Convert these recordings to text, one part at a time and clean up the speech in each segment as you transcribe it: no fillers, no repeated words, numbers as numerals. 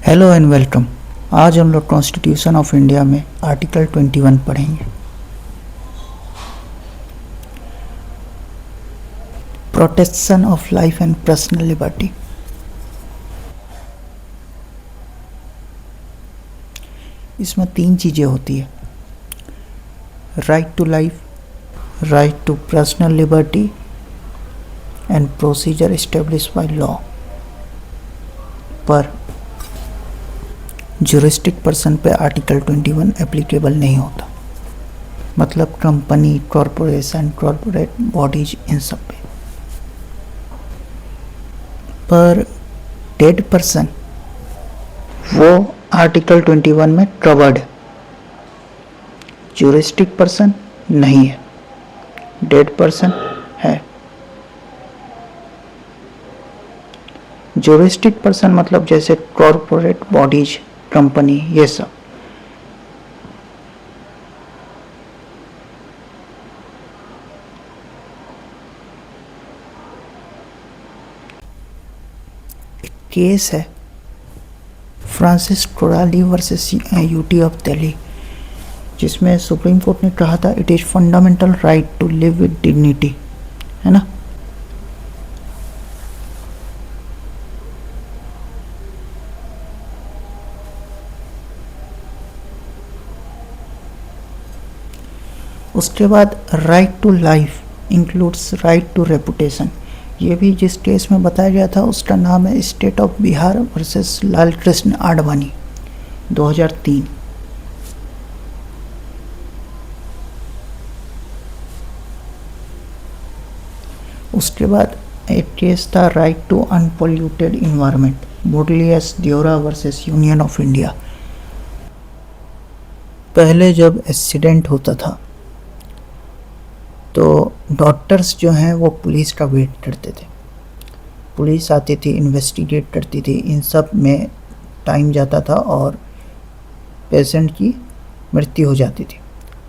Hello and welcome. आज हम लोग कॉन्स्टिट्यूशन ऑफ इंडिया में आर्टिकल 21 पढ़ेंगे। Protection of life and personal liberty. इसमें तीन चीज़ें होती है: right to life, right to personal liberty and procedure establish by law. पर ज्यूरिस्टिक पर्सन पे आर्टिकल 21 एप्लीकेबल नहीं होता, मतलब कंपनी, कॉरपोरेशन, कॉरपोरेट बॉडीज, इन सब पे। पर डेड पर्सन वो आर्टिकल 21 में कवर्ड है, ज्यूरिस्टिक पर्सन नहीं है, डेड पर्सन है। ज्यूरिस्टिक पर्सन मतलब जैसे कॉरपोरेट बॉडीज, कंपनी, ये सब। एक केस है Francis Coralie versus UT of Delhi, जिसमें सुप्रीम कोर्ट ने कहा था it is fundamental right to live with dignity, है ना। उसके बाद right to life includes right to reputation. ये भी जिस केस में बताया गया था उसका नाम है state of Bihar versus Lal Krishna Advani, 2003। उसके बाद एक केस था right to unpolluted environment, Murli S Deora versus union of India. पहले जब एक्सीडेंट होता था तो डॉक्टर्स जो हैं वो पुलिस का वेट करते थे, पुलिस आती थी, इन्वेस्टिगेट करती थी, इन सब में टाइम जाता था और पेशेंट की मृत्यु हो जाती थी।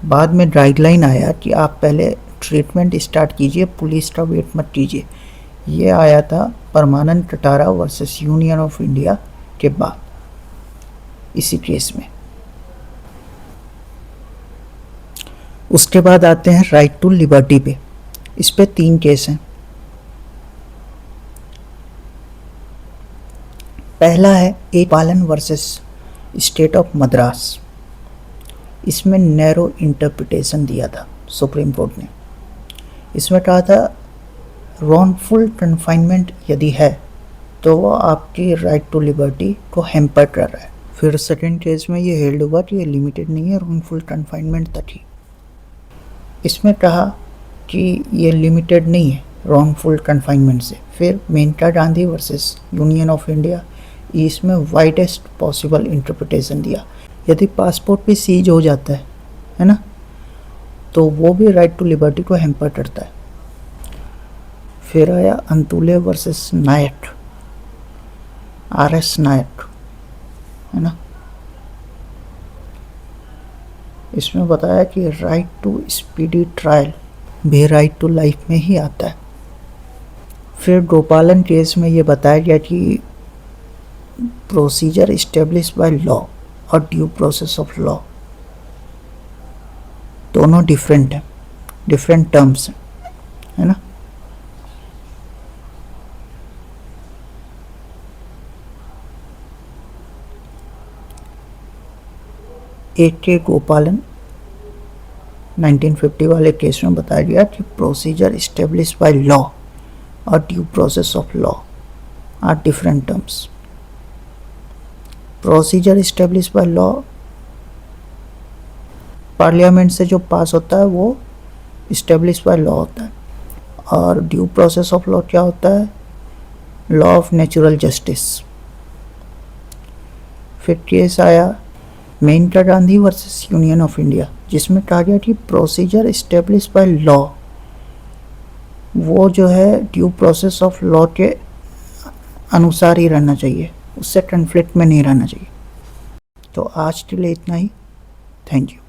बाद में गाइडलाइन आया कि आप पहले ट्रीटमेंट स्टार्ट कीजिए, पुलिस का वेट मत कीजिए। ये आया था Parmanand Katara versus union of India के बाद इसी केस में। उसके बाद आते हैं राइट टू लिबर्टी पे। इस पे तीन केस हैं। पहला है ए पालन वर्सेस स्टेट ऑफ मद्रास। इसमें नैरो इंटरप्रिटेशन दिया था सुप्रीम कोर्ट ने। इसमें कहा था रॉन्गफुल कन्फाइनमेंट यदि है तो वो आपकी राइट टू लिबर्टी को हैम्पर कर रहा है। फिर सेकेंड केस में ये हेल्ड हुआ कि ये लिमिटेड नहीं है, रॉन्गफुल कन्फाइनमेंट तक ही। इसमें कहा कि ये लिमिटेड नहीं है रॉन्गफुल कन्फाइनमेंट से। फिर Maneka Gandhi versus union of India, इसमें वाइडेस्ट पॉसिबल इंटरप्रिटेशन दिया। यदि पासपोर्ट भी सीज हो जाता है ना, तो वो भी राइट टू लिबर्टी को हैम्पर करता है। फिर आया अंतुले वर्सेस नायक, RS नायक, है ना। इसमें बताया कि राइट टू स्पीडी ट्रायल भी राइट टू लाइफ में ही आता है। फिर गोपालन केस में ये बताया गया कि प्रोसीजर इस्टेब्लिश बाय लॉ और ड्यू प्रोसेस ऑफ लॉ दोनों डिफरेंट हैं, डिफरेंट टर्म्स हैं, है ना। AK गोपालन 1950 वाले केस में बताया गया कि प्रोसीजर इस्टेब्लिश बाय लॉ और due process of law are different terms. Procedure establish by law parliament से जो पास होता है वो इस्टेब्लिश बाय लॉ होता है, और ड्यू प्रोसेस ऑफ लॉ क्या होता है? Law of natural justice. फिर केस आया Maneka Gandhi versus union of India, जिसमें कहा गया कि प्रोसीजर इस्टेब्लिश बाय लॉ वो जो है ड्यू प्रोसेस ऑफ लॉ के अनुसार ही रहना चाहिए, उससे कन्फ्लिक्ट में नहीं रहना चाहिए। तो आज के लिए इतना ही। Thank you.